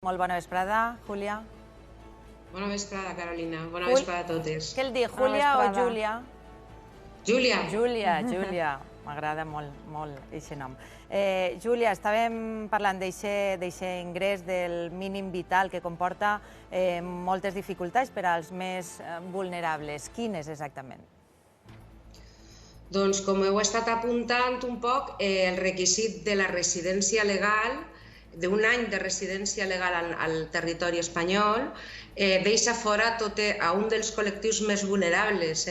Molt bona vesprada, Júlia. Bona vesprada, Carolina. Bona vesprada a totes. Què el dic, Júlia o Júlia? Júlia. Júlia. M'agrada molt aquest nom. Júlia, estàvem parlant d'aquest ingrés del mínim vital que comporta moltes dificultats per als més vulnerables. Quines exactament? Doncs com heu estat apuntant un poc, el requisit de la residència legal, d'un any de residència legal al territori espanyol, deixa fora a un dels col·lectius més vulnerables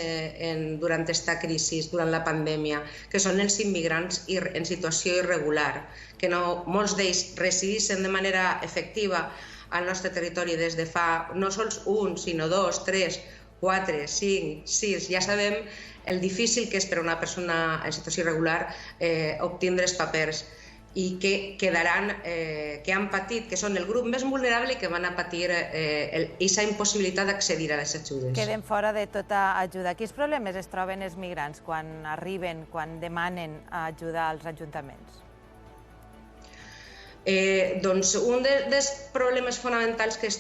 durant aquesta crisi, durant la pandèmia, que són els immigrants en situació irregular, que molts d'ells resideixen de manera efectiva al nostre territori des de fa no sols un, sinó 2, 3, 4, 5, 6, ja sabem el difícil que és per a una persona en situació irregular obtindre els papers i que han patit, que són el grup més vulnerable i que van a patir aquesta impossibilitat d'accedir a les ajudes. Queden fora de tota ajuda. Quins problemes es troben els migrants quan arriben, quan demanen ajuda als ajuntaments? Doncs un dels problemes fonamentals que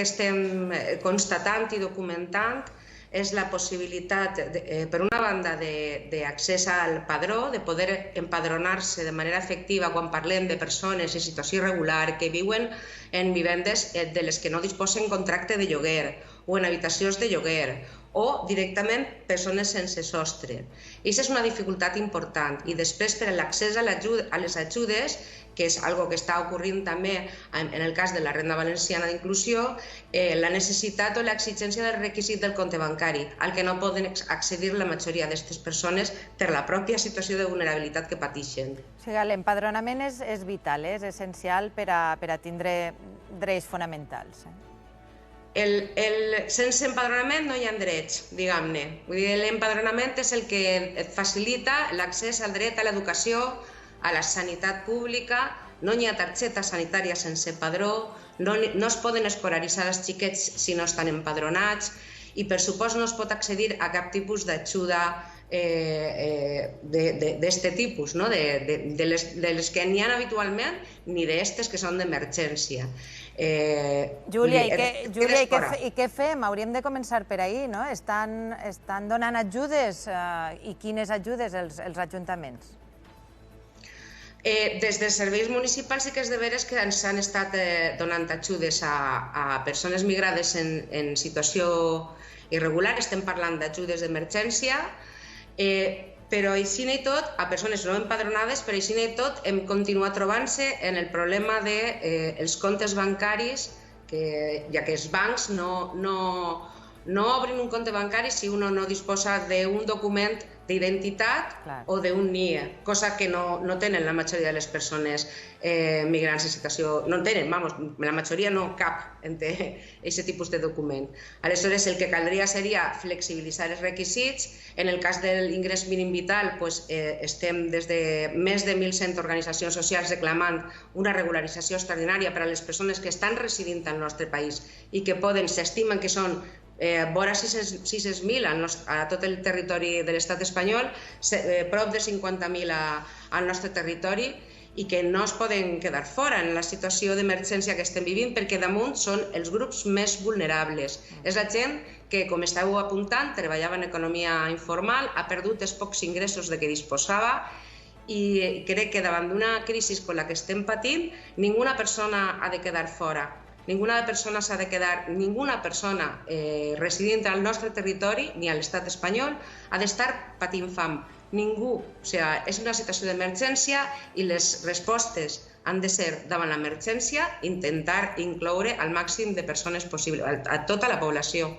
estem constatant i documentant és la possibilitat, per una banda, d'accés al padró, de poder empadronar-se de manera efectiva quan parlem de persones en situació irregular que viuen en vivendes de les que no disposen contracte de lloguer o en habitacions de lloguer o directament persones sense sostre. I aquesta és una dificultat important. I després, per a l'accés a les ajudes, que és una cosa que està ocorrent també en el cas de la renda valenciana d'inclusió, la necessitat o l'exigència del requisit del compte bancari, al que no poden accedir la majoria d'aquestes persones per la pròpia situació de vulnerabilitat que pateixen. O sigui, l'empadronament és vital, és essencial per a tindre drets fonamentals. Sense empadronament no hi ha drets, diguem-ne. L'empadronament és el que et facilita l'accés al dret a l'educació, a la sanitat pública. No hi ha targeta sanitària sense padró, no es poden escolaritzar els xiquets si no estan empadronats i, per supost, no es pot accedir a cap tipus d'ajuda d'aquest tipus, de les que n'hi ha habitualment ni d'aquestes que són d'emergència. Júlia, i què fem? Hauríem de començar per ahir, no? Estan donant ajudes i quines ajudes els ajuntaments? Des dels serveis municipals sí que és de veres que ens han estat donant ajudes a persones migrades en situació irregular, estem parlant d'ajudes d'emergència, però així i tot, a persones no empadronades, però així i tot hem continuat trobant-se en el problema dels comptes bancaris, ja que els bancs no obren un compte bancari si un no disposa d'un document d'identitat o d'un NIE, cosa que no tenen la majoria de les persones migrants en situació... No tenen, la majoria no cap entre aquest tipus de document. Aleshores, el que caldria seria flexibilitzar els requisits. En el cas de l'ingrés mínim vital, estem des de més de 1.100 organitzacions socials reclamant una regularització extraordinària per a les persones que estan residint al nostre país i que s'estimen que són vora 600.000 a tot el territori de l'estat espanyol, prop de 50.000 al nostre territori i que no es poden quedar fora en la situació d'emergència que estem vivint perquè damunt són els grups més vulnerables. És la gent que, com esteu apuntant, treballava en economia informal, ha perdut els pocs ingressos de què disposava i crec que davant d'una crisi com la que estem patint, ninguna persona ha de quedar fora. Ninguna persona residint al nostre territori, ni a l'estat espanyol, ha d'estar patint fam. Ningú. O sigui, és una situació d'emergència i les respostes han de ser, davant l'emergència, intentar incloure al màxim de persones possible, a tota la població.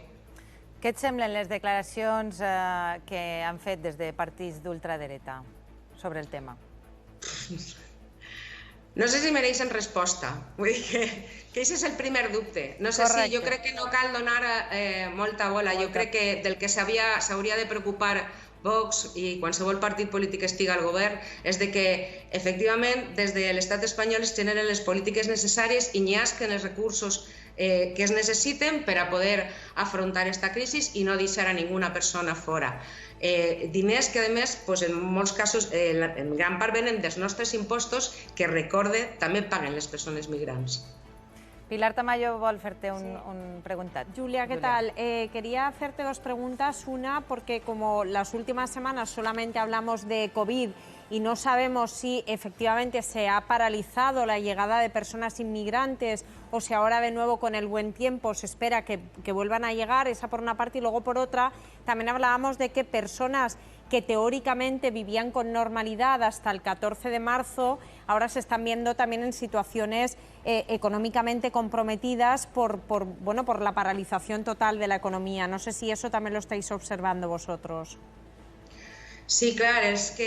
Què et semblen les declaracions que han fet des de partits d'ultradreta sobre el tema? No sé si mereixen resposta, vull dir que aquest és el primer dubte. No sé si, jo crec que no cal donar molta bola, jo crec que del que s'hauria de preocupar Vox i qualsevol partit polític que estigui al govern és que, efectivament, des de l'estat espanyol es generen les polítiques necessàries i n'hi hagin els recursos que es necessiten per a poder afrontar aquesta crisi i no deixar a ninguna persona fora. Diners que, a més, en molts casos, en gran part venen dels nostres impostos que, recorde, també paguen les persones migrants. Pilar Tamayo vol fer-te un preguntat. Julia, ¿qué tal? Quería hacerte dos preguntas. Una, porque como las últimas semanas solamente hablamos de COVID y no sabemos si efectivamente se ha paralizado la llegada de personas inmigrantes o si ahora de nuevo con el buen tiempo se espera que vuelvan a llegar, esa por una parte, y luego por otra también hablábamos de que personas que teóricamente vivían con normalidad hasta el 14 de marzo, ahora se están viendo también en situaciones económicamente comprometidas por la paralización total de la economía. No sé si eso también lo estáis observando vosotros. Sí, clar, és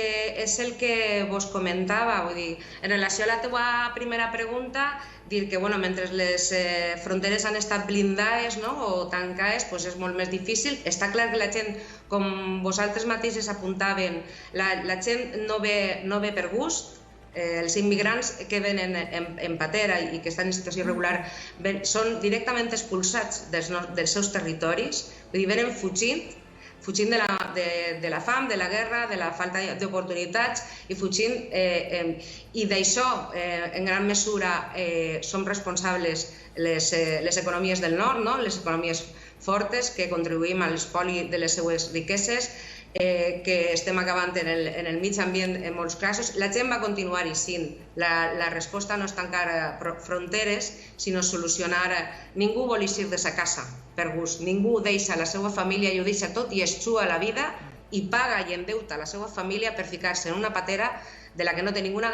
el que vos comentava. Vull dir, en relació a la teva primera pregunta, dir que mentre les fronteres han estat blindades o tancades és molt més difícil. Està clar que la gent, com vosaltres mateixes apuntaven, la gent no ve per gust. Els immigrants que venen en patera i que estan en situació irregular són directament expulsats dels seus territoris, vull dir, venen fugint de la fam, de la guerra, de la falta d'oportunitats i fugint. I d'això, en gran mesura, som responsables les economies del nord, les economies fortes que contribuïm a l'espoli de les seues riqueses, que estem acabant en el mig ambient en molts casos. La gent va continuar eixint. La resposta no és tancar fronteres, sinó solucionar. Ningú vol eixir de sa casa per gust. Ningú deixa la seva família i ho deixa tot i es juga la vida i paga i endeuta la seva família per ficar-se en una patera de la que no té ninguna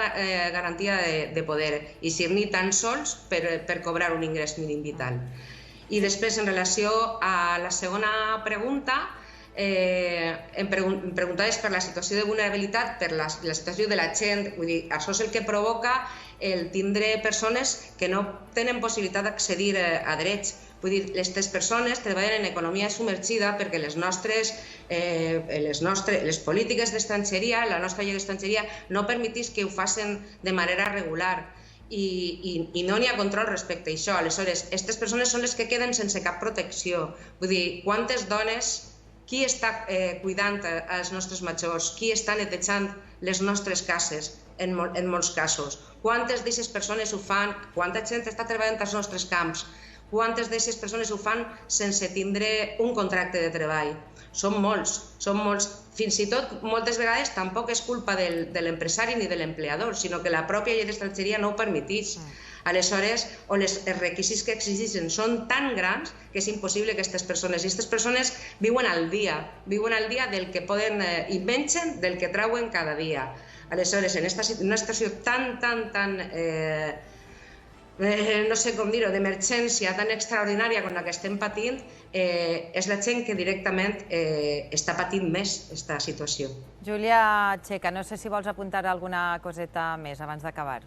garantia de poder eixir ni tan sols per cobrar un ingrés mínim vital. I després, en relació a la segona pregunta, em preguntaves per la situació de vulnerabilitat, per la situació de la gent. Vull dir, això és el que provoca el tindre persones que no tenen possibilitat d'accedir a drets. Vull dir, aquestes persones treballen en economia submergida perquè les polítiques d'estrangeria, la nostra llei d'estrangeria, no permetís que ho facin de manera regular i no n'hi ha control respecte a això. Aleshores, aquestes persones són les que queden sense cap protecció. Vull dir, quantes dones, qui està cuidant els nostres majors, qui està netejant les nostres cases en molts casos, quantes d'aquestes persones ho fan, quanta gent està treballant als nostres camps, quantes d'aquestes persones ho fan sense tindre un contracte de treball. Són molts. Fins i tot, moltes vegades, tampoc és culpa de l'empresari ni de l'empleador, sinó que la pròpia llei d'estrangeria no ho permetís. Aleshores, els requisits que exigeixen són tan grans que és impossible que aquestes persones viuen al dia del que poden i mengen del que trauen cada dia. Aleshores, en una situació tan no sé com dir-ho, d'emergència tan extraordinària com la que estem patint, és la gent que directament està patint més aquesta situació. Júlia Txeca, no sé si vols apuntar alguna coseta més abans d'acabar.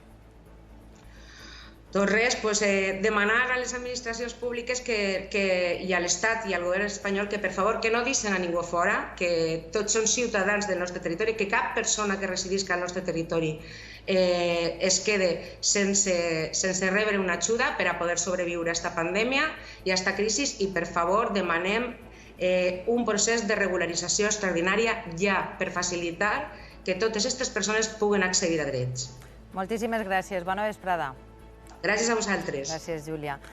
Doncs res, demanar a les administracions públiques i a l'Estat i al govern espanyol que, per favor, que no deixen a ningú fora, que tots són ciutadans del nostre territori, que cap persona que residisca al nostre territori es quede sense rebre una ajuda per a poder sobreviure a aquesta pandèmia i a aquesta crisi, i, per favor, demanem un procés de regularització extraordinària ja per facilitar que totes aquestes persones puguen accedir a drets. Moltíssimes gràcies. Bona vesprada. Gràcies a vosaltres. Gràcies, Júlia.